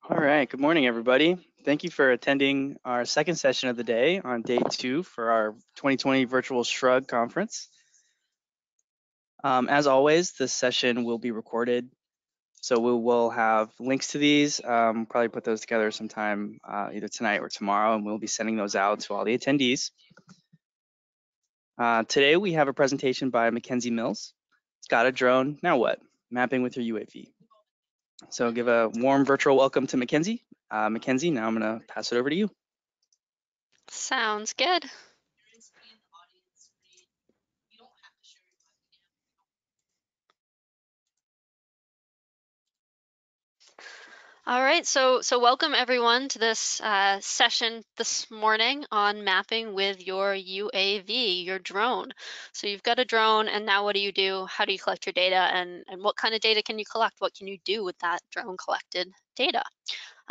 All right, good morning, everybody. Thank you for attending our second session of the day on day 2 for our 2020 virtual SHRUG conference. As always, this session will be recorded, so we will have links to these. Probably put those together sometime either tonight or tomorrow, and we'll be sending those out to all the attendees. Today we have a presentation by Mackenzie Mills. It's got a drone, now what? Mapping with your UAV. So give a warm virtual welcome to Mackenzie. Mackenzie, now I'm gonna pass it over to you. Sounds good. All right, so welcome everyone to this session this morning on mapping with your UAV, your drone. So you've got a drone, and now what do you do? How do you collect your data, and what kind of data can you collect? What can you do with that drone collected data?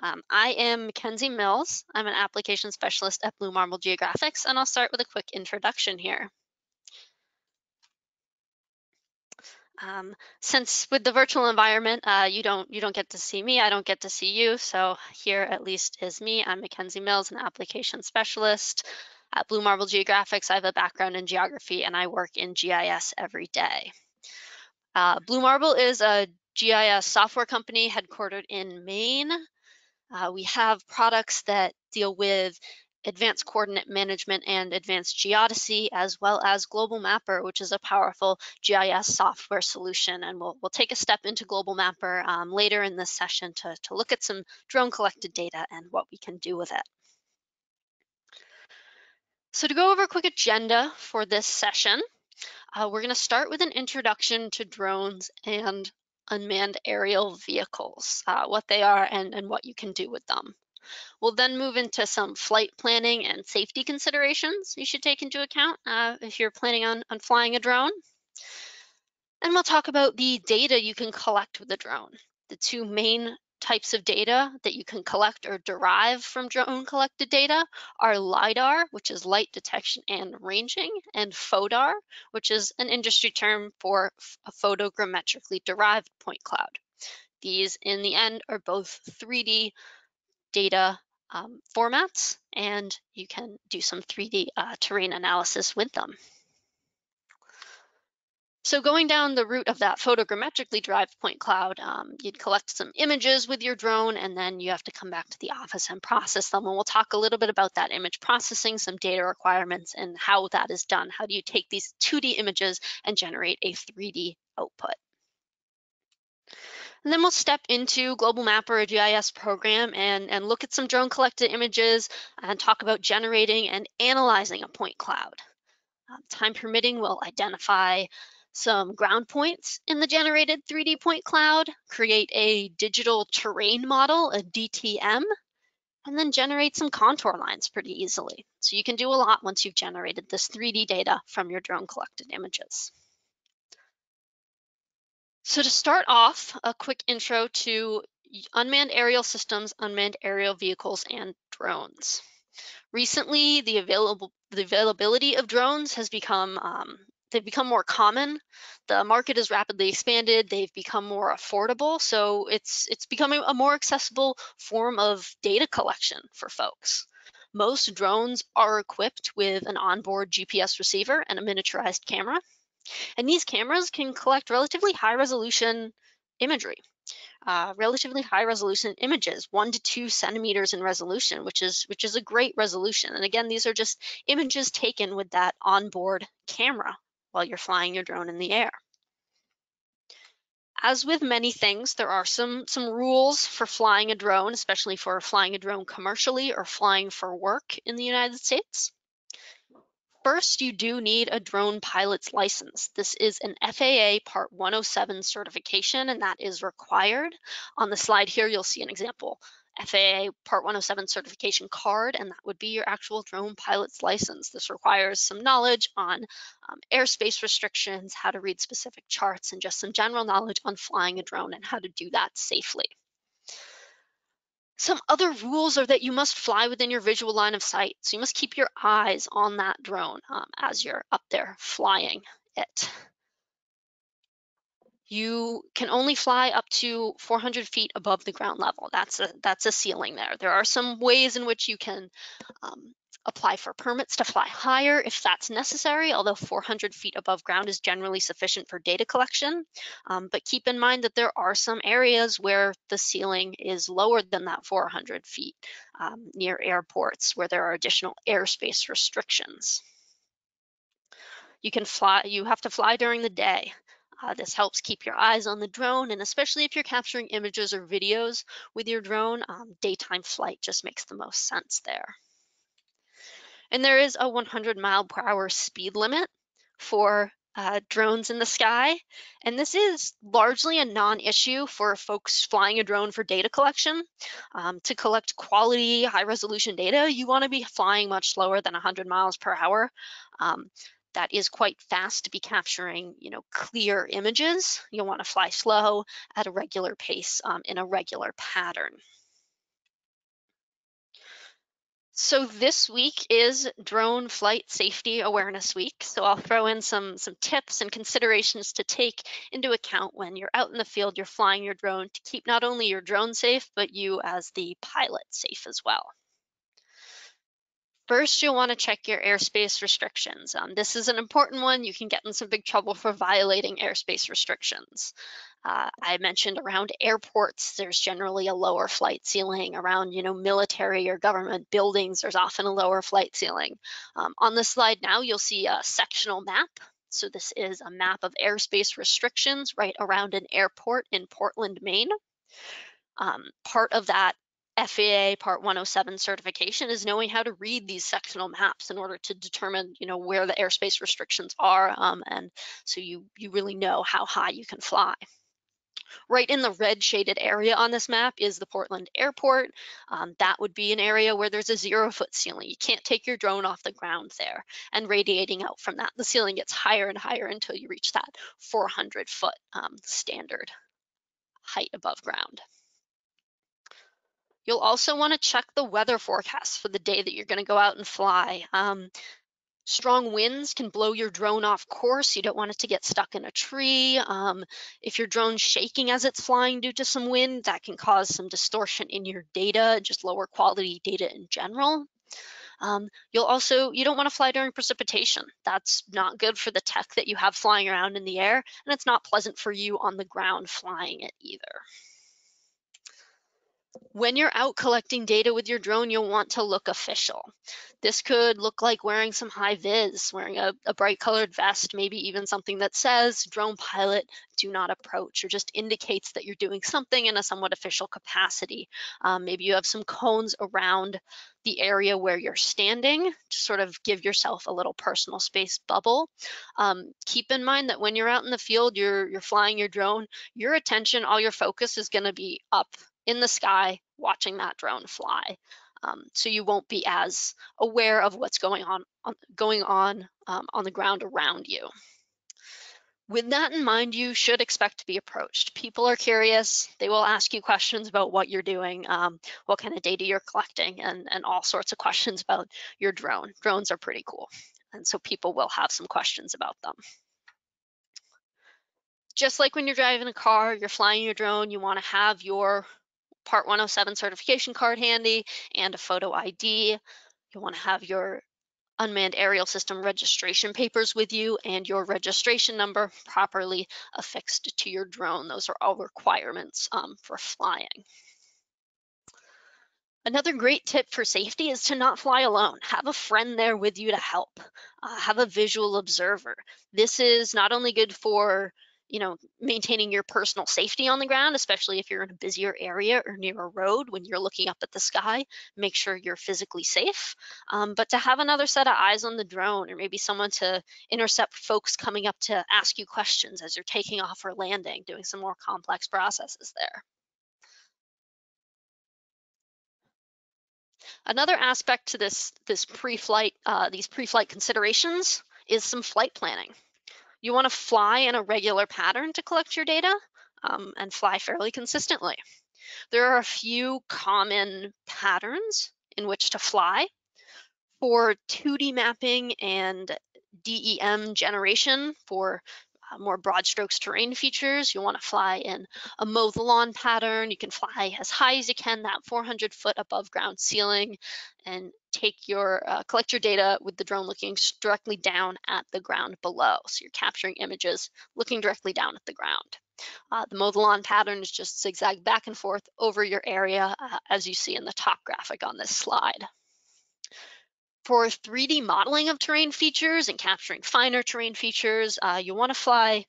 I am Mackenzie Mills. I'm an application specialist at Blue Marble Geographics, and I'll start with a quick introduction here. Since with the virtual environment, you don't get to see me, I don't get to see you. So here at least is me. I'm Mackenzie Mills, an application specialist at Blue Marble Geographics. I have a background in geography and I work in GIS every day. Blue Marble is a GIS software company headquartered in Maine. We have products that deal with advanced coordinate management and advanced geodesy, as well as Global Mapper, which is a powerful GIS software solution. And we'll take a step into Global Mapper later in this session to look at some drone collected data and what we can do with it. So to go over a quick agenda for this session, we're going to start with an introduction to drones and unmanned aerial vehicles, what they are and what you can do with them. We'll then move into some flight planning and safety considerations you should take into account if you're planning on flying a drone. And we'll talk about the data you can collect with the drone. The two main types of data that you can collect or derive from drone collected data are Lidar, which is light detection and ranging, and Phodar, which is an industry term for a photogrammetrically derived point cloud. These, in the end, are both 3D data formats, and you can do some 3D terrain analysis with them. So going down the route of that photogrammetrically derived point cloud, you'd collect some images with your drone, and then you have to come back to the office and process them. And we'll talk a little bit about that image processing, some data requirements, and how that is done. How do you take these 2D images and generate a 3D output? And then we'll step into Global Mapper, a GIS program, and look at some drone collected images and talk about generating and analyzing a point cloud. Time permitting, we'll identify some ground points in the generated 3D point cloud, create a digital terrain model, a DTM, and then generate some contour lines pretty easily. So you can do a lot once you've generated this 3D data from your drone collected images. So to start off, a quick intro to unmanned aerial systems, unmanned aerial vehicles, and drones. Recently, the availability of drones has become they've become more common. The market has rapidly expanded. They've become more affordable, so it's becoming a more accessible form of data collection for folks. Most drones are equipped with an onboard GPS receiver and a miniaturized camera. And these cameras can collect relatively high resolution imagery, relatively high resolution images, 1 to 2 centimeters in resolution, which is a great resolution. And again, these are just images taken with that onboard camera while you're flying your drone in the air. As with many things, there are some rules for flying a drone, especially for flying a drone commercially or flying for work in the United States. First, you do need a drone pilot's license. This is an FAA Part 107 certification, and that is required. On the slide here, you'll see an example FAA Part 107 certification card, and that would be your actual drone pilot's license. This requires some knowledge on airspace restrictions, how to read specific charts, and just some general knowledge on flying a drone and how to do that safely. Some other rules are that you must fly within your visual line of sight. So you must keep your eyes on that drone as you're up there flying it. You can only fly up to 400 feet above the ground level. That's a ceiling there. There are some ways in which you can apply for permits to fly higher if that's necessary, although 400 feet above ground is generally sufficient for data collection. But keep in mind that there are some areas where the ceiling is lower than that 400 feet, near airports where there are additional airspace restrictions. You have to fly during the day. This helps keep your eyes on the drone, and especially if you're capturing images or videos with your drone, daytime flight just makes the most sense there. And there is a 100-mile-per-hour speed limit for drones in the sky. And this is largely a non-issue for folks flying a drone for data collection. To collect quality, high-resolution data, you want to be flying much slower than 100 miles per hour. That is quite fast to be capturing, clear images. You'll want to fly slow at a regular pace in a regular pattern. So this week is Drone Flight Safety Awareness Week. So I'll throw in some tips and considerations to take into account when you're out in the field, you're flying your drone to keep not only your drone safe, but you as the pilot safe as well. First, you'll want to check your airspace restrictions. This is an important one. You can get in some big trouble for violating airspace restrictions. I mentioned around airports, there's generally a lower flight ceiling. Around, military or government buildings, there's often a lower flight ceiling. On the slide now, you'll see a sectional map. So this is a map of airspace restrictions right around an airport in Portland, Maine. Part of that FAA Part 107 certification is knowing how to read these sectional maps in order to determine, where the airspace restrictions are, and so you really know how high you can fly. Right in the red shaded area on this map is the Portland Airport. That would be an area where there's a 0-foot ceiling. You can't take your drone off the ground there. And radiating out from that, the ceiling gets higher and higher until you reach that 400-foot standard height above ground. You'll also want to check the weather forecast for the day that you're going to go out and fly. Strong winds can blow your drone off course. You don't want it to get stuck in a tree. If your drone's shaking as it's flying due to some wind, that can cause some distortion in your data, just lower quality data in general. You don't want to fly during precipitation. That's not good for the tech that you have flying around in the air, and it's not pleasant for you on the ground flying it either. When you're out collecting data with your drone, you'll want to look official. This could look like wearing some high vis, wearing a bright colored vest, maybe even something that says drone pilot, do not approach, or just indicates that you're doing something in a somewhat official capacity. Maybe you have some cones around the area where you're standing to sort of give yourself a little personal space bubble. Keep in mind that when you're out in the field, you're flying your drone, your attention, all your focus is going to be up in the sky watching that drone fly. So you won't be as aware of what's going on the ground around you. With that in mind, you should expect to be approached. People are curious. They will ask you questions about what you're doing, what kind of data you're collecting, and all sorts of questions about your drone. Drones are pretty cool, and so people will have some questions about them. Just like when you're driving a car, you're flying your drone, you want to have your Part 107 certification card handy and a photo ID. You want to have your unmanned aerial system registration papers with you and your registration number properly affixed to your drone. Those are all requirements for flying. Another great tip for safety is to not fly alone. Have a friend there with you to help. Have a visual observer. This is not only good for maintaining your personal safety on the ground, especially if you're in a busier area or near a road when you're looking up at the sky, make sure you're physically safe. But to have another set of eyes on the drone, or maybe someone to intercept folks coming up to ask you questions as you're taking off or landing, doing some more complex processes there. Another aspect to these pre-flight considerations is some flight planning. You want to fly in a regular pattern to collect your data and fly fairly consistently. There are a few common patterns in which to fly. For 2D mapping and DEM generation for more broad strokes terrain features. You want to fly in a mow the lawn pattern. You can fly as high as you can, that 400-foot above ground ceiling, and collect your data with the drone looking directly down at the ground below. So you're capturing images looking directly down at the ground. The mow the lawn pattern is just zigzag back and forth over your area, as you see in the top graphic on this slide. For 3D modeling of terrain features and capturing finer terrain features, you want to fly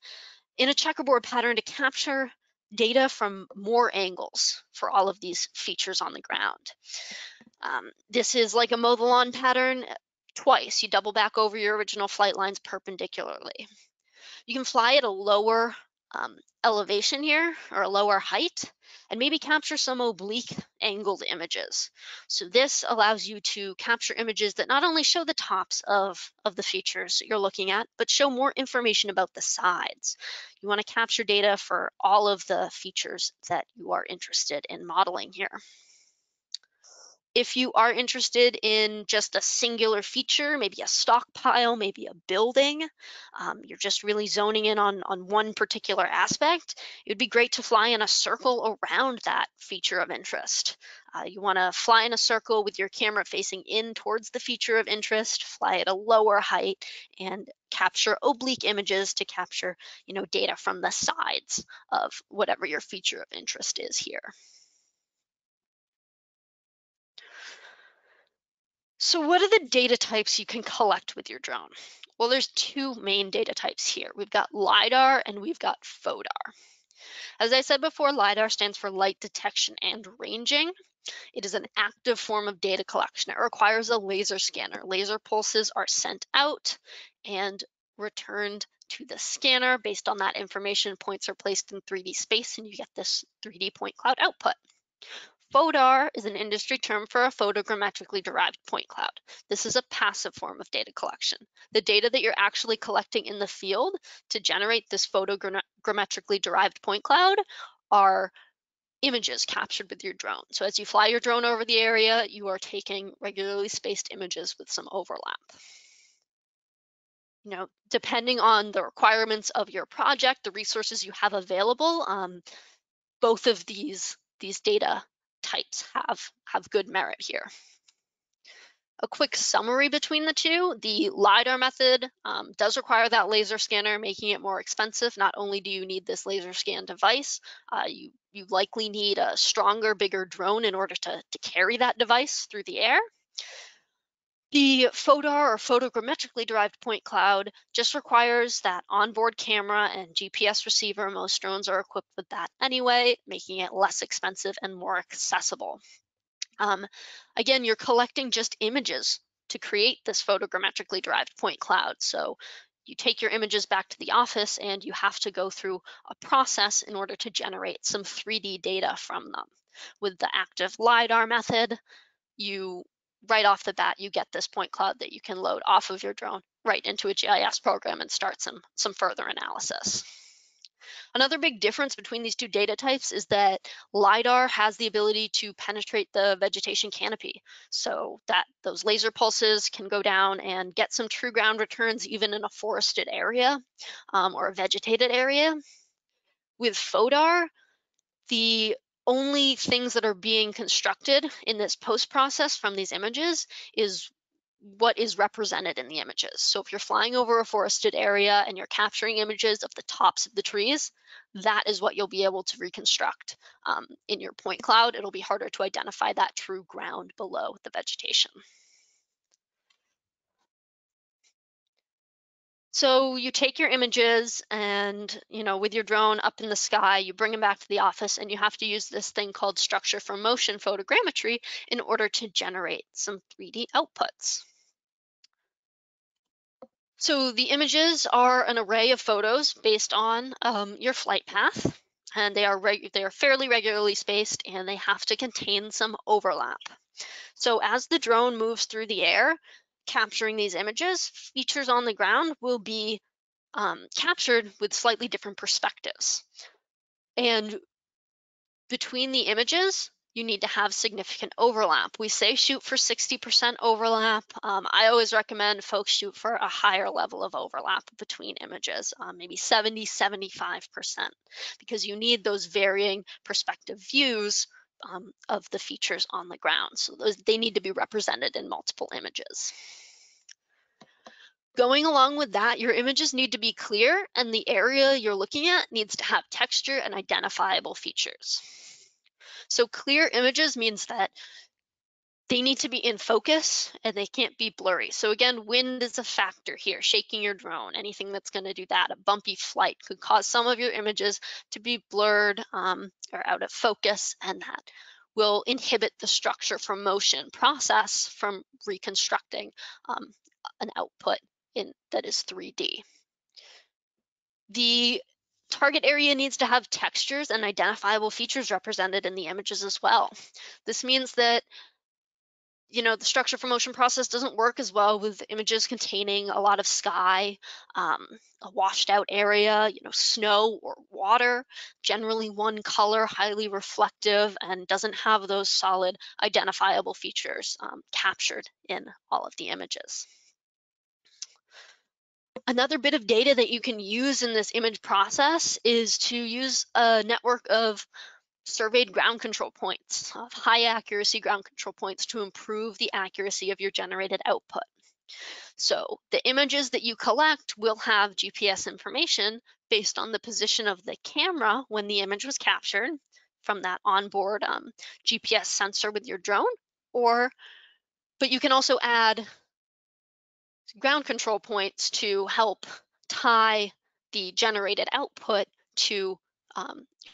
in a checkerboard pattern to capture data from more angles for all of these features on the ground. This is like a mow the lawn pattern twice. You double back over your original flight lines perpendicularly. You can fly at a lower elevation here, or a lower height, and maybe capture some oblique angled images. So this allows you to capture images that not only show the tops of the features that you're looking at, but show more information about the sides. You want to capture data for all of the features that you are interested in modeling here. If you are interested in just a singular feature, maybe a stockpile, maybe a building, you're just really zoning in on one particular aspect, it would be great to fly in a circle around that feature of interest. You want to fly in a circle with your camera facing in towards the feature of interest, fly at a lower height, and capture oblique images to capture, data from the sides of whatever your feature of interest is here. So what are the data types you can collect with your drone? Well, there's two main data types here. We've got Lidar and we've got Phodar. As I said before, Lidar stands for light detection and ranging. It is an active form of data collection. It requires a laser scanner. Laser pulses are sent out and returned to the scanner. Based on that information, points are placed in 3D space and you get this 3D point cloud output. Phodar is an industry term for a photogrammetrically derived point cloud. This is a passive form of data collection. The data that you're actually collecting in the field to generate this photogrammetrically derived point cloud are images captured with your drone. So as you fly your drone over the area, you are taking regularly spaced images with some overlap. Depending on the requirements of your project, the resources you have available, both of these data types have good merit here. A quick summary between the two: the LiDAR method does require that laser scanner, making it more expensive. Not only do you need this laser scan device, you likely need a stronger, bigger drone in order to carry that device through the air. The Phodar, or photogrammetrically derived point cloud, just requires that onboard camera and GPS receiver. Most drones are equipped with that anyway, making it less expensive and more accessible. Again, you're collecting just images to create this photogrammetrically derived point cloud. So you take your images back to the office and you have to go through a process in order to generate some 3D data from them. With the active LiDAR method, right off the bat, you get this point cloud that you can load off of your drone right into a GIS program and start some further analysis. Another big difference between these two data types is that LiDAR has the ability to penetrate the vegetation canopy, so that those laser pulses can go down and get some true ground returns even in a forested area or a vegetated area. With Phodar, the only things that are being constructed in this post-process from these images is what is represented in the images. So if you're flying over a forested area and you're capturing images of the tops of the trees, that is what you'll be able to reconstruct in your point cloud. It'll be harder to identify that true ground below the vegetation. So you take your images and, with your drone up in the sky, you bring them back to the office, and you have to use this thing called structure from motion photogrammetry in order to generate some 3D outputs. So the images are an array of photos based on your flight path, and they are fairly regularly spaced, and they have to contain some overlap. So as the drone moves through the air, capturing these images, features on the ground will be captured with slightly different perspectives. And between the images, you need to have significant overlap. We say shoot for 60% overlap. I always recommend folks shoot for a higher level of overlap between images, maybe 70, 75%, because you need those varying perspective views of the features on the ground. So they need to be represented in multiple images. Going along with that, your images need to be clear, and the area you're looking at needs to have texture and identifiable features. So clear images means that they need to be in focus and they can't be blurry. So again, wind is a factor here, shaking your drone, anything that's going to do that. A bumpy flight could cause some of your images to be blurred or out of focus, and that will inhibit the structure from motion process from reconstructing an output that is 3D. The target area needs to have textures and identifiable features represented in the images as well. This means that the structure for motion process doesn't work as well with images containing a lot of sky, a washed out area, snow or water, generally one color, highly reflective, and doesn't have those solid identifiable features captured in all of the images. Another bit of data that you can use in this image process is to use a network of surveyed ground control points, of high accuracy ground control points, to improve the accuracy of your generated output. So the images that you collect will have GPS information based on the position of the camera when the image was captured from that onboard GPS sensor with your drone, but you can also add ground control points to help tie the generated output to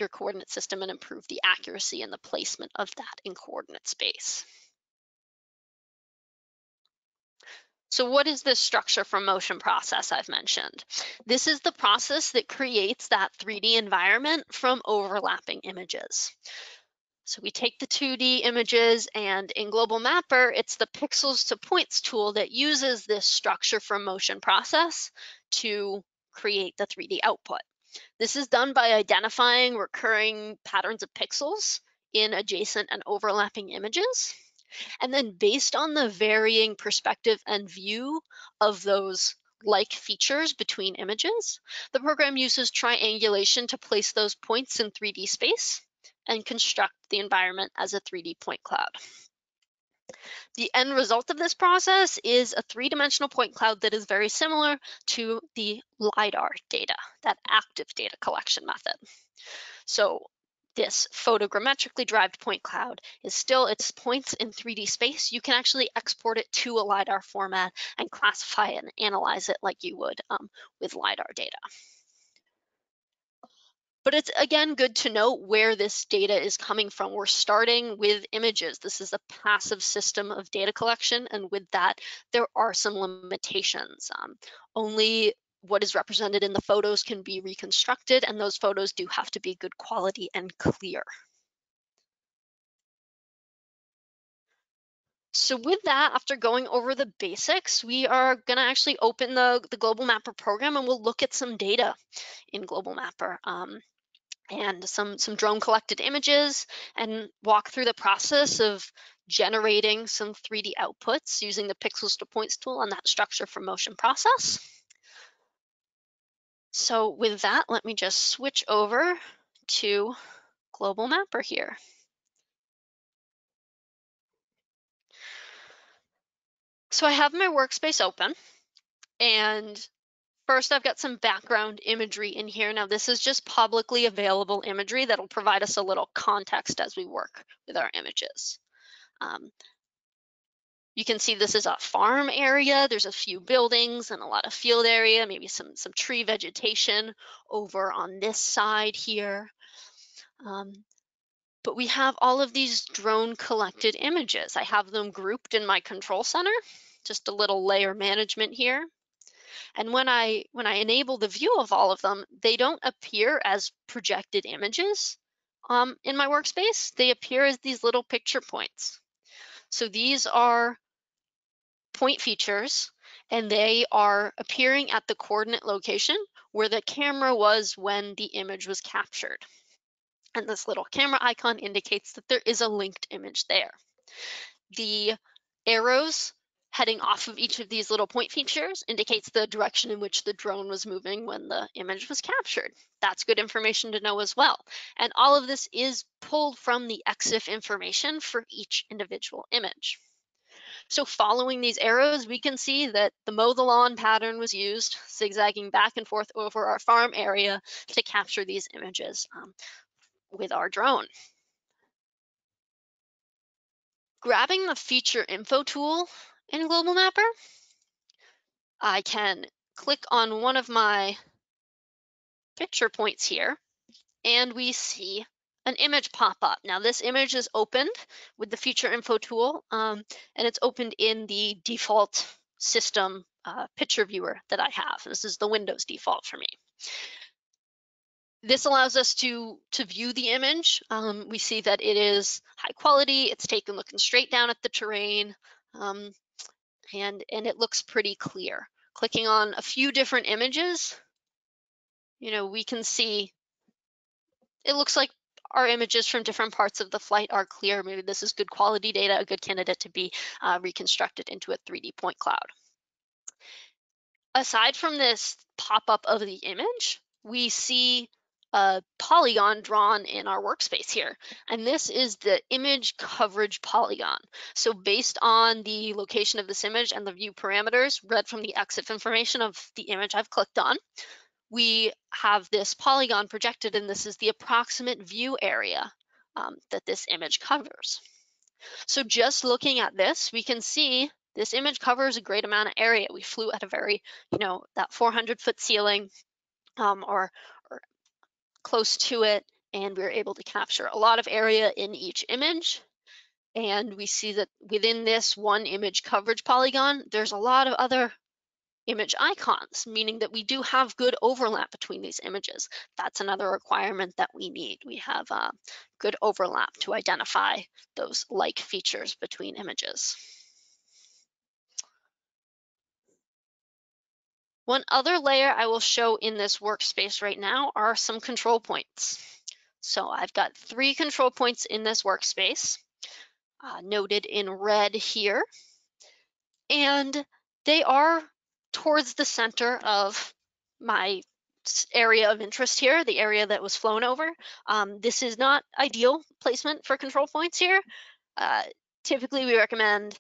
your coordinate system and improve the accuracy and the placement of that in coordinate space. So what is this structure from motion process I've mentioned? This is the process that creates that 3D environment from overlapping images. So we take the 2D images, and in Global Mapper, it's the pixels to points tool that uses this structure from motion process to create the 3D output. This is done by identifying recurring patterns of pixels in adjacent and overlapping images. And then based on the varying perspective and view of those like features between images, the program uses triangulation to place those points in 3D space and construct the environment as a 3D point cloud. The end result of this process is a 3-dimensional point cloud that is very similar to the Lidar data, that active data collection method. So this photogrammetrically derived point cloud is still its points in 3D space. You can actually export it to a Lidar format and classify it and analyze it like you would with Lidar data. But it's, again, good to note where this data is coming from. We're starting with images. This is a passive system of data collection, and with that, there are some limitations. Only what is represented in the photos can be reconstructed, and those photos do have to be good quality and clear. So with that, after going over the basics, we are going to actually open the Global Mapper program, and we'll look at some data in Global Mapper. And some drone collected images, and walk through the process of generating some 3D outputs using the pixels to points tool on that structure from motion process. So with that, let me just switch over to Global Mapper here. So I have my workspace open, and first, I've got some background imagery in here. Now, this is just publicly available imagery that'll provide us a little context as we work with our images. You can see this is a farm area. There's a few buildings and a lot of field area, maybe some tree vegetation over on this side here. But we have all of these drone collected images. I have them grouped in my control center, just a little layer management here. And when I enable the view of all of them, they don't appear as projected images in my workspace. They appear as these little picture points. So these are point features, and they are appearing at the coordinate location where the camera was when the image was captured. And this little camera icon indicates that there is a linked image there. The arrows heading off of each of these little point features indicates the direction in which the drone was moving when the image was captured. That's good information to know as well. And all of this is pulled from the EXIF information for each individual image. So following these arrows, we can see that the mow the lawn pattern was used, zigzagging back and forth over our farm area to capture these images with our drone. Grabbing the feature info tool in Global Mapper, I can click on one of my picture points here, and we see an image pop up. Now this image is opened with the feature info tool, and it's opened in the default system picture viewer that I have. This is the Windows default for me. This allows us to view the image. We see that it is high quality. It's taken looking straight down at the terrain, and it looks pretty clear. Clicking on a few different images, we can see it looks like our images from different parts of the flight are clear. Maybe this is good quality data, a good candidate to be reconstructed into a 3D point cloud. Aside from this pop-up of the image, we see a polygon drawn in our workspace here. And this is the image coverage polygon. So based on the location of this image and the view parameters read from the EXIF information of the image I've clicked on, we have this polygon projected, and this is the approximate view area that this image covers. So just looking at this, we can see this image covers a great amount of area. We flew at a very, that 400-foot ceiling or close to it, and we were able to capture a lot of area in each image. And we see that within this one image coverage polygon, there's a lot of other image icons, meaning that we do have good overlap between these images. That's another requirement that we need. We have good overlap to identify those like features between images. One other layer I will show in this workspace right now are some control points. So I've got 3 control points in this workspace, noted in red here, and they are towards the center of my area of interest here, the area that was flown over. This is not ideal placement for control points here. Typically, we recommend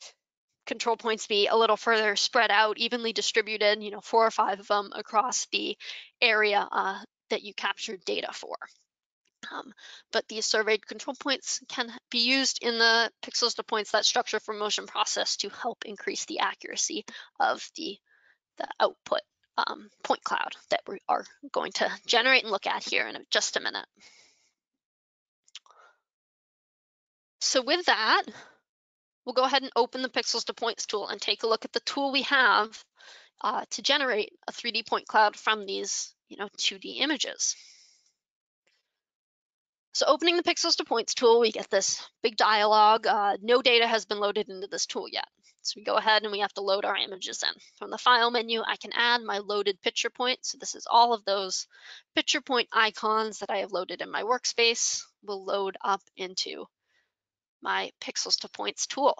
control points be a little further spread out, evenly distributed, 4 or 5 of them across the area that you captured data for. But these surveyed control points can be used in the pixels to points, that structure for motion process, to help increase the accuracy of the output point cloud that we are going to generate and look at here in just a minute. So with that, we'll go ahead and open the pixels to points tool and take a look at the tool we have to generate a 3D point cloud from these 2D images. So opening the pixels to points tool, we get this big dialog. No data has been loaded into this tool yet. So we go ahead and we have to load our images in. From the file menu, I can add my loaded picture point. So this is all of those picture point icons that I have loaded in my workspace will load up into my pixels to points tool.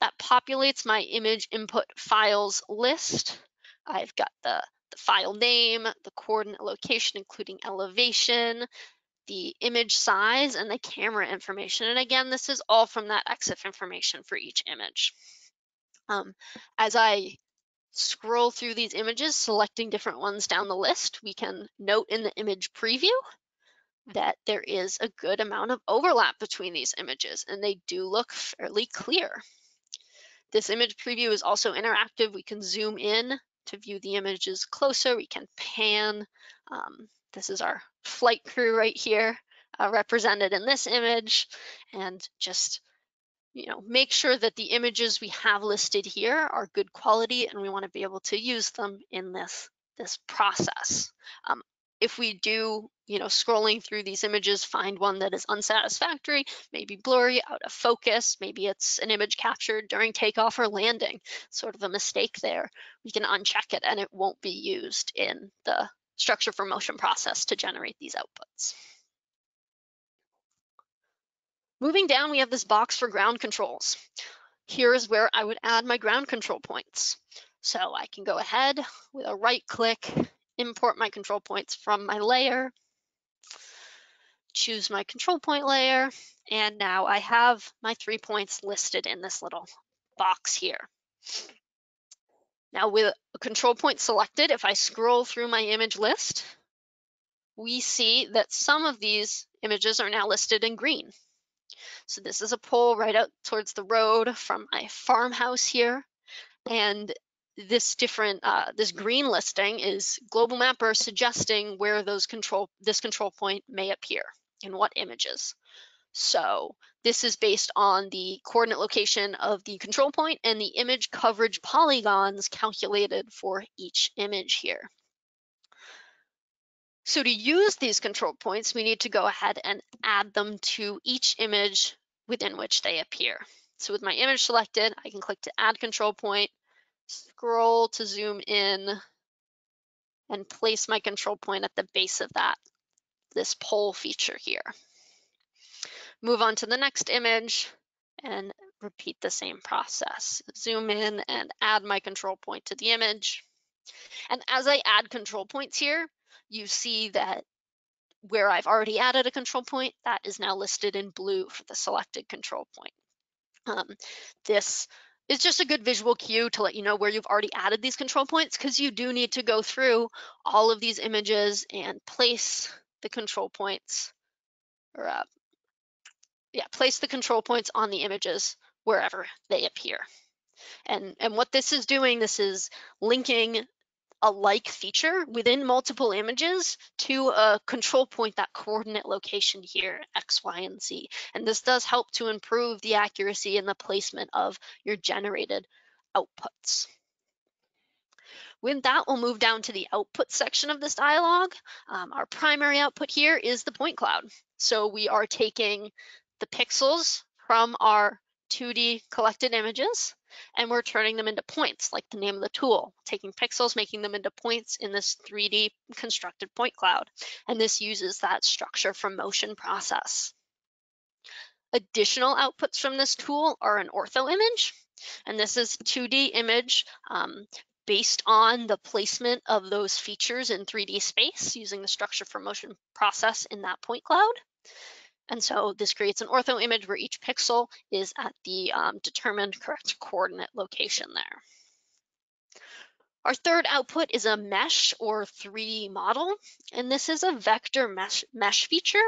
That populates my image input files list. I've got the file name, the coordinate location, including elevation, the image size, and the camera information. And again, this is all from that EXIF information for each image. As I scroll through these images, selecting different ones down the list, we can note in the image preview that there is a good amount of overlap between these images, and they do look fairly clear. This image preview is also interactive. We can zoom in to view the images closer. We can pan. This is our flight crew right here, represented in this image, and just make sure that the images we have listed here are good quality, and we want to be able to use them in this process. If we do, scrolling through these images, find one that is unsatisfactory, maybe blurry, out of focus, maybe it's an image captured during takeoff or landing, sort of a mistake there, we can uncheck it and it won't be used in the structure for motion process to generate these outputs. Moving down, we have this box for ground controls. Here's where I would add my ground control points. So I can go ahead with a right click, import my control points from my layer, choose my control point layer, and now I have my 3 points listed in this little box here. Now with a control point selected, if I scroll through my image list, we see that some of these images are now listed in green. So this is a pole right out towards the road from my farmhouse here. And this green listing is Global Mapper suggesting where this control point may appear in what images. So this is based on the coordinate location of the control point and the image coverage polygons calculated for each image here. So to use these control points, we need to go ahead and add them to each image within which they appear. So with my image selected, I can click to add control point, scroll to zoom in, and place my control point at the base of this pole feature here. Move on to the next image and repeat the same process. Zoom in and add my control point to the image. And as I add control points here, you see that where I've already added a control point, that is now listed in blue for the selected control point. This is just a good visual cue to let you know where you've already added these control points, because you do need to go through all of these images and place the control points, or place the control points on the images wherever they appear. And what this is doing, this is linking a like feature within multiple images to a control point, that coordinate location here, X, Y, and Z. And this does help to improve the accuracy and the placement of your generated outputs. With that, we'll move down to the output section of this dialog. Our primary output here is the point cloud. So we are taking the pixels from our 2D collected images, and we're turning them into points, like the name of the tool, taking pixels, making them into points in this 3D constructed point cloud. And this uses that structure from motion process. Additional outputs from this tool are an ortho image, and this is a 2D image based on the placement of those features in 3D space using the structure from motion process in that point cloud. And so this creates an ortho image where each pixel is at the determined correct coordinate location there. Our third output is a mesh or 3D model, and this is a vector mesh feature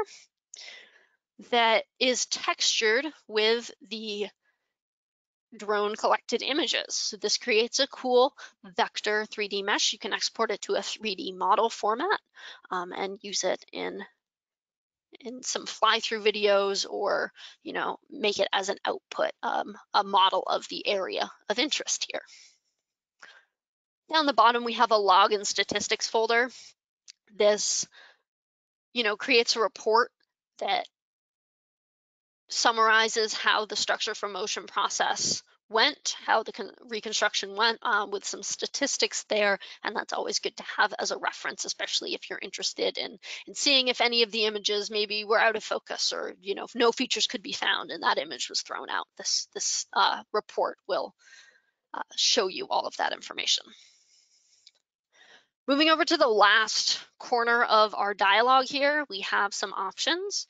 that is textured with the drone collected images. So this creates a cool vector 3D mesh. You can export it to a 3D model format and use it in some fly-through videos, or make it as an output, a model of the area of interest here. Down the bottom, we have a log and statistics folder. This creates a report that summarizes how the structure from motion process went, how the reconstruction went, with some statistics there, and that's always good to have as a reference, especially if you're interested in seeing if any of the images maybe were out of focus, or if no features could be found and that image was thrown out. This report will show you all of that information. Moving over to the last corner of our dialog here, we have some options.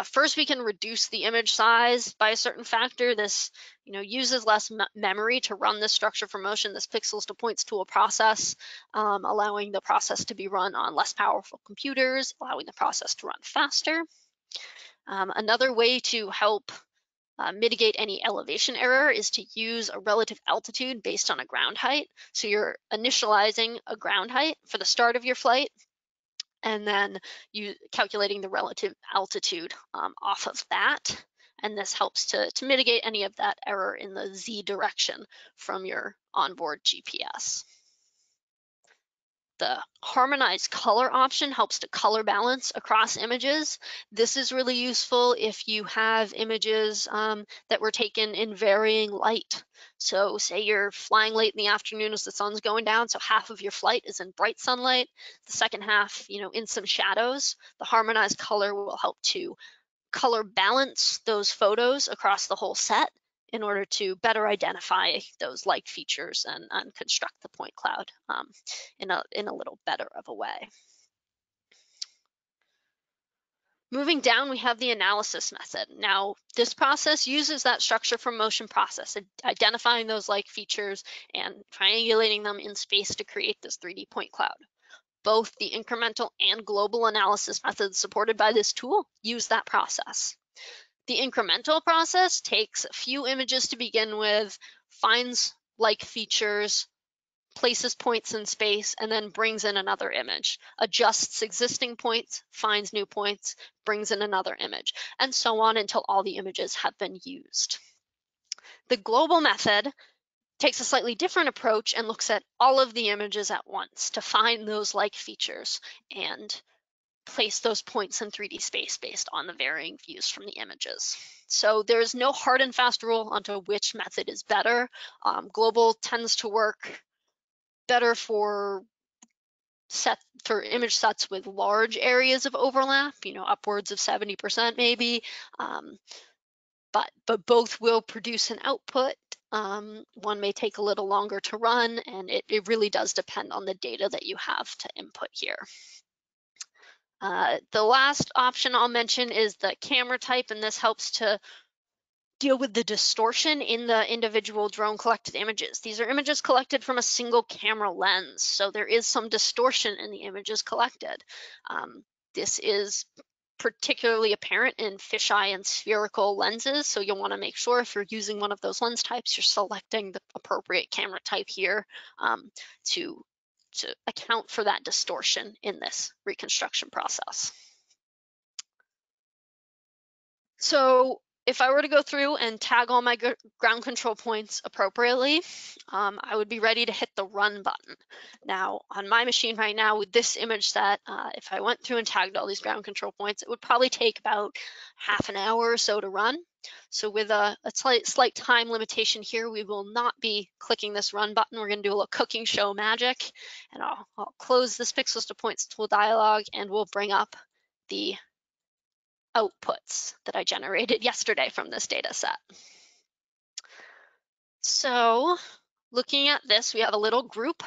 First, we can reduce the image size by a certain factor. This uses less memory to run this structure from motion, this pixels to points tool process, allowing the process to be run on less powerful computers, allowing the process to run faster. Another way to help mitigate any elevation error is to use a relative altitude based on a ground height. So you're initializing a ground height for the start of your flight, and then calculating the relative altitude off of that. And this helps to mitigate any of that error in the Z direction from your onboard GPS. The harmonized color option helps to color balance across images. This is really useful if you have images that were taken in varying light. So say you're flying late in the afternoon as the sun's going down, so half of your flight is in bright sunlight, the second half, in some shadows. The harmonized color will help to color balance those photos across the whole set in order to better identify those like features and construct the point cloud in a little better of a way. Moving down, we have the analysis method. Now, this process uses that structure from motion process, identifying those like features and triangulating them in space to create this 3D point cloud. Both the incremental and global analysis methods supported by this tool use that process. The incremental process takes a few images to begin with, finds like features, places points in space, and then brings in another image, adjusts existing points, finds new points, brings in another image, and so on until all the images have been used. The global method takes a slightly different approach and looks at all of the images at once to find those like features and place those points in 3D space based on the varying views from the images. So there's no hard and fast rule onto which method is better. Global tends to work better for image sets with large areas of overlap, upwards of 70% maybe, but both will produce an output. One may take a little longer to run, and it really does depend on the data that you have to input here. The last option I'll mention is the camera type, and this helps to deal with the distortion in the individual drone collected images. These are images collected from a single camera lens, so there is some distortion in the images collected. This is particularly apparent in fisheye and spherical lenses, so you'll want to make sure if you're using one of those lens types, you're selecting the appropriate camera type here to account for that distortion in this reconstruction process. So if I were to go through and tag all my ground control points appropriately, I would be ready to hit the run button. Now, on my machine right now with this image set, if I went through and tagged all these ground control points, it would probably take about half an hour or so to run. So with a slight time limitation here, we will not be clicking this run button. We're going to do a little cooking show magic, and I'll close this Pixels to Points tool dialog, and we'll bring up the outputs that I generated yesterday from this data set. So looking at this, we have a little group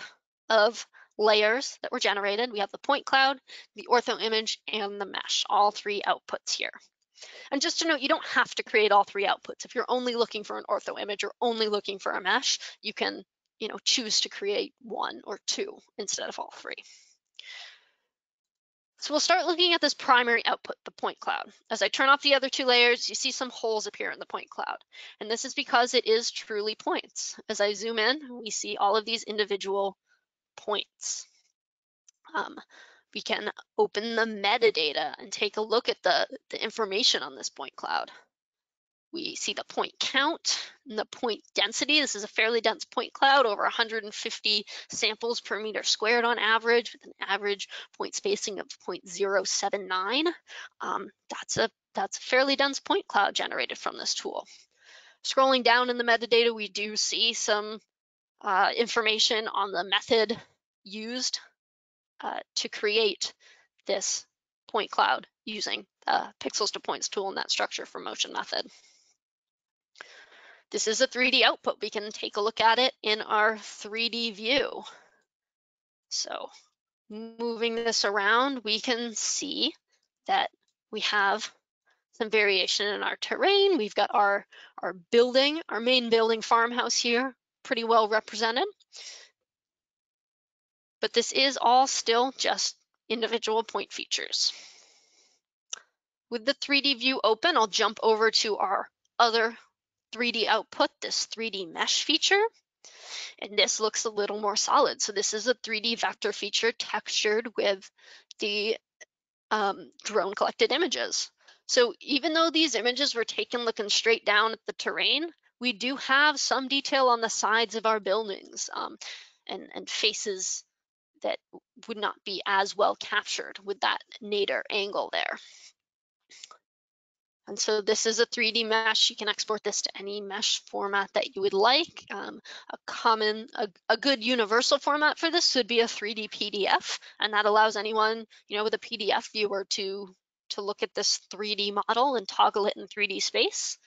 of layers that were generated. We have the point cloud, the ortho image, and the mesh, all three outputs here. And just to note, you don't have to create all three outputs. If you're only looking for an ortho image or only looking for a mesh, you can choose to create one or two instead of all three. So we'll start looking at this primary output, the point cloud. As I turn off the other two layers, you see some holes appear in the point cloud. And this is because it is truly points. As I zoom in, we see all of these individual points. We can open the metadata and take a look at the information on this point cloud. We see the point count and the point density. This is a fairly dense point cloud, over 150 samples per meter squared on average, with an average point spacing of 0.079. That's a fairly dense point cloud generated from this tool. Scrolling down in the metadata, we do see some information on the method used to create this point cloud using the Pixels to Points tool and that structure from motion method. This is a 3D output. We can take a look at it in our 3D view. So moving this around, we can see that we have some variation in our terrain. We've got our building, our main building farmhouse here, pretty well represented. But this is all still just individual point features. With the 3D view open, I'll jump over to our other 3D output, this 3D mesh feature, and this looks a little more solid. So this is a 3D vector feature textured with the drone collected images. So even though these images were taken looking straight down at the terrain, we do have some detail on the sides of our buildings and faces that would not be as well captured with that nadir angle there. And so this is a 3D mesh. You can export this to any mesh format that you would like. A good universal format for this would be a 3D PDF, and that allows anyone, with a PDF viewer to to look at this 3D model and toggle it in 3D space,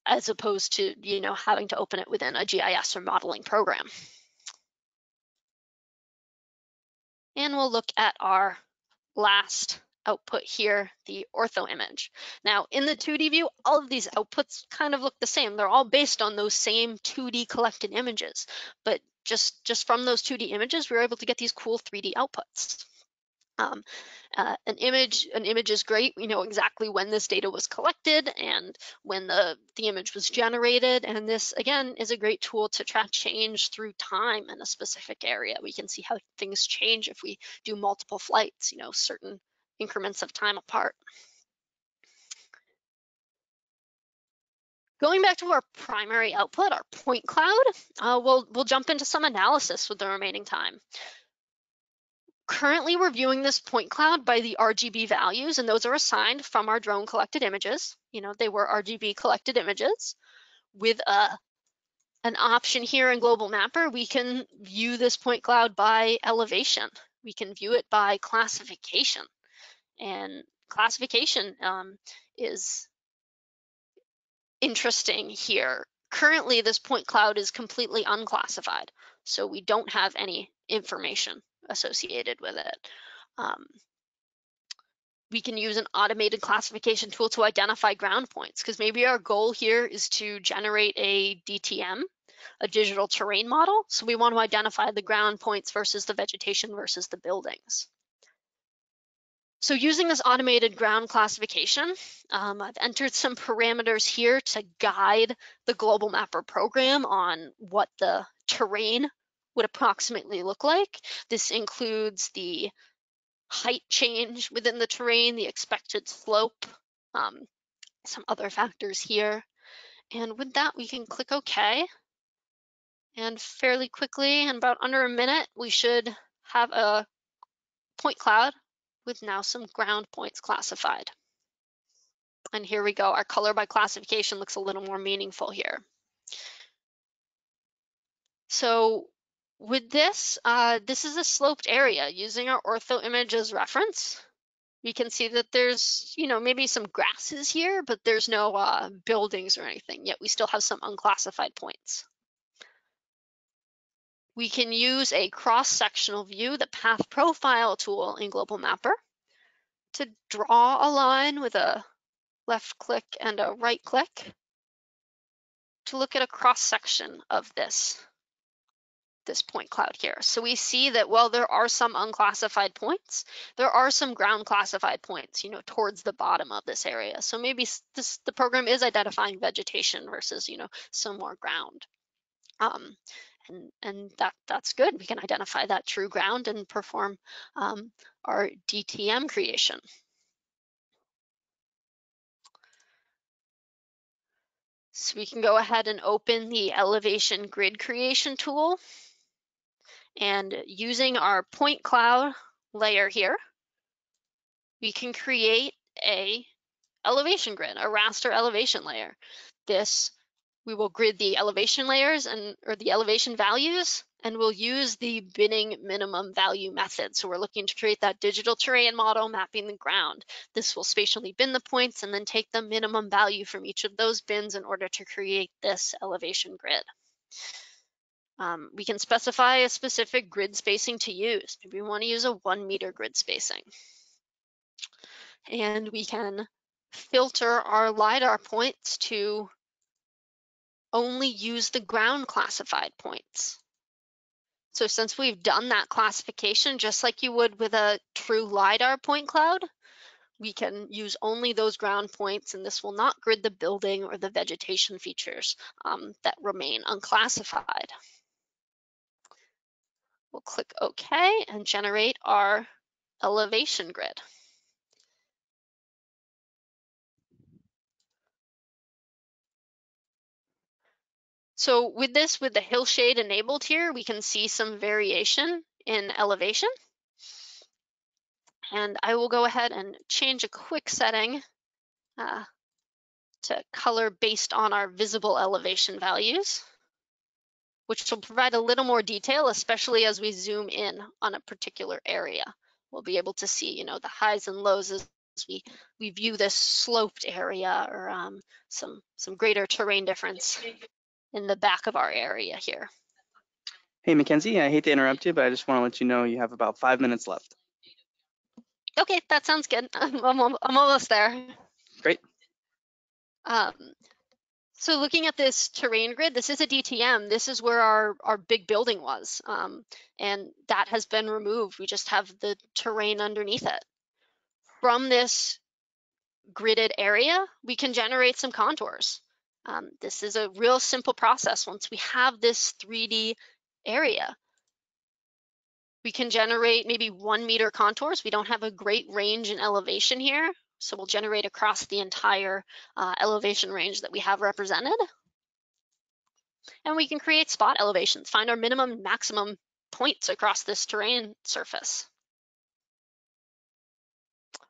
as opposed to, you know, having to open it within a GIS or modeling program. And we'll look at our last output here, the ortho image. Now, in the 2D view, all of these outputs kind of look the same. They're all based on those same 2D collected images, but just from those 2D images, we were able to get these cool 3D outputs. An image is great. We know exactly when this data was collected and when the image was generated. And this, again, is a great tool to track change through time in a specific area. We can see how things change if we do multiple flights, you know, certain increments of time apart. Going back to our primary output, our point cloud, we'll jump into some analysis with the remaining time. Currently, we're viewing this point cloud by the RGB values, and those are assigned from our drone collected images. You know, they were RGB collected images. With an option here in Global Mapper, we can view this point cloud by elevation. We can view it by classification. And classification is interesting here. Currently, this point cloud is completely unclassified, so we don't have any information associated with it. We can use an automated classification tool to identify ground points, because maybe our goal here is to generate a DTM, a digital terrain model. So we want to identify the ground points versus the vegetation versus the buildings. So using this automated ground classification, I've entered some parameters here to guide the Global Mapper program on what the terrain would approximately look like. This includes the height change within the terrain, the expected slope, some other factors here. And with that, we can click OK. And fairly quickly, in about under a minute, we should have a point cloud with now some ground points classified. And here we go. Our color by classification looks a little more meaningful here. So with this, this is a sloped area. Using our ortho image as reference, we can see that there's, you know, maybe some grasses here, but there's no buildings or anything, yet we still have some unclassified points. We can use a cross-sectional view, the path profile tool in Global Mapper, to draw a line with a left click and a right click to look at a cross-section of this point cloud here. So we see that while there are some unclassified points, there are some ground classified points, you know, towards the bottom of this area. So maybe the program is identifying vegetation versus, you know, some more ground. And that's good. We can identify that true ground and perform our DTM creation. So we can go ahead and open the elevation grid creation tool. And using our point cloud layer here, we can create a elevation grid, a raster elevation layer. This, we will grid the elevation layers or the elevation values, and we'll use the binning minimum value method. So we're looking to create that digital terrain model mapping the ground. This will spatially bin the points and then take the minimum value from each of those bins in order to create this elevation grid. We can specify a specific grid spacing to use. Maybe we want to use a 1 meter grid spacing. And we can filter our Lidar points to only use the ground classified points. So since we've done that classification, just like you would with a true Lidar point cloud, we can use only those ground points, and this will not grid the building or the vegetation features that remain unclassified. We'll click OK and generate our elevation grid. So with this, with the hill shade enabled here, we can see some variation in elevation. And I will go ahead and change a quick setting to color based on our visible elevation values, which will provide a little more detail, especially as we zoom in on a particular area. we'll be able to see, you know, the highs and lows as we view this sloped area or some greater terrain difference in the back of our area here. Hey, Mackenzie, I hate to interrupt you, but I just want to let you know you have about 5 minutes left. Okay, that sounds good. I'm almost there. Great. So looking at this terrain grid, this is a DTM. This is where our big building was, and that has been removed. We just have the terrain underneath it. From this gridded area, we can generate some contours. This is a real simple process. Once we have this 3D area, we can generate maybe 1 meter contours. We don't have a great range in elevation here, so we'll generate across the entire elevation range that we have represented. And we can create spot elevations, find our minimum and maximum points across this terrain surface.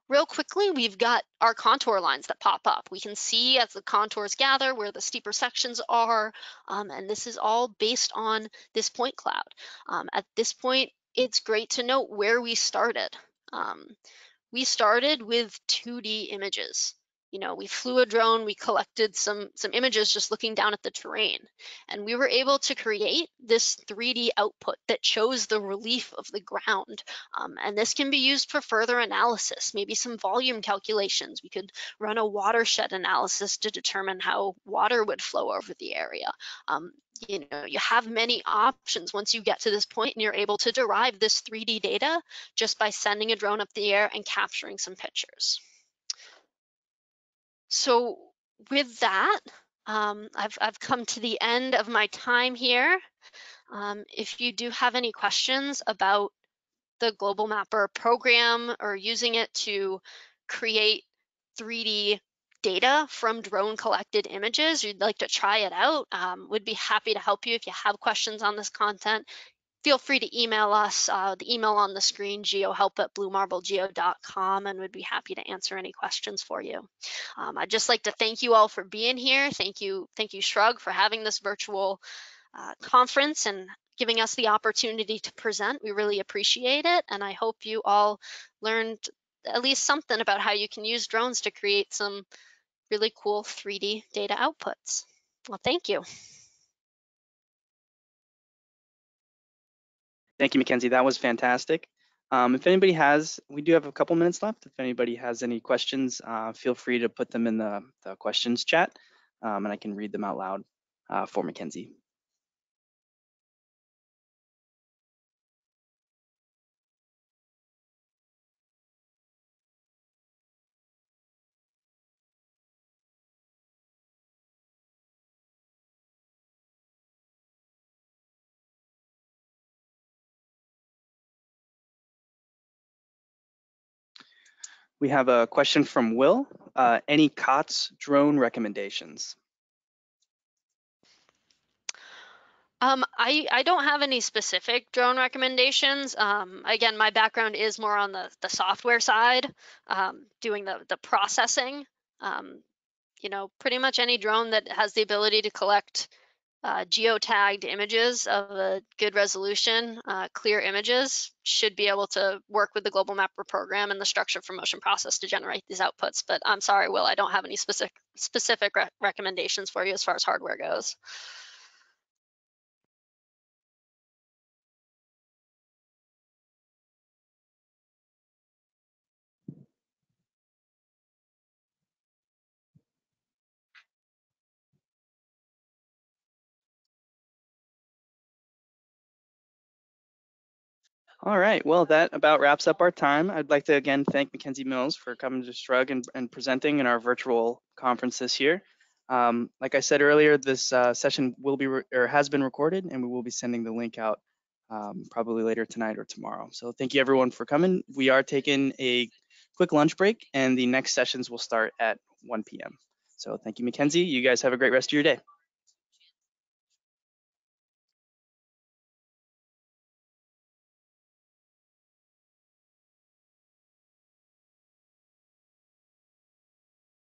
Real quickly, we've got our contour lines that pop up. We can see as the contours gather where the steeper sections are, and this is all based on this point cloud. At this point, it's great to note where we started. We started with 2D images. You know, we flew a drone, we collected some images just looking down at the terrain, and we were able to create this 3D output that shows the relief of the ground. And this can be used for further analysis, maybe some volume calculations. We could run a watershed analysis to determine how water would flow over the area. You know, you have many options once you get to this point and you're able to derive this 3D data just by sending a drone up the air and capturing some pictures. So with that, I've come to the end of my time here. If you do have any questions about the Global Mapper program or using it to create 3D data from drone collected images, you'd like to try it out, would be happy to help you. If you have questions on this content, feel free to email us, the email on the screen, geohelp@bluemarblegeo.com, and we'd be happy to answer any questions for you. I'd just like to thank you all for being here. Thank you, SHRUG, for having this virtual conference and giving us the opportunity to present. We really appreciate it, and I hope you all learned at least something about how you can use drones to create some really cool 3D data outputs. Well, thank you. Thank you, Mackenzie. That was fantastic. If anybody has, we do have a couple minutes left. If anybody has any questions, feel free to put them in the questions chat, and I can read them out loud for Mackenzie. We have a question from Will. Any COTS drone recommendations? I don't have any specific drone recommendations. Again, my background is more on the software side, doing the processing. You know, pretty much any drone that has the ability to collect geotagged images of a good resolution, clear images, should be able to work with the Global Mapper program and the structure for motion process to generate these outputs. But I'm sorry, Will, I don't have any specific recommendations for you as far as hardware goes. All right, well, that about wraps up our time. I'd like to again thank Mackenzie Mills for coming to SHRUG and presenting in our virtual conference this year. Like I said earlier, this session will be or has been recorded, and we will be sending the link out probably later tonight or tomorrow. So thank you everyone for coming. We are taking a quick lunch break, and the next sessions will start at 1 p.m. So thank you, Mackenzie. You guys have a great rest of your day.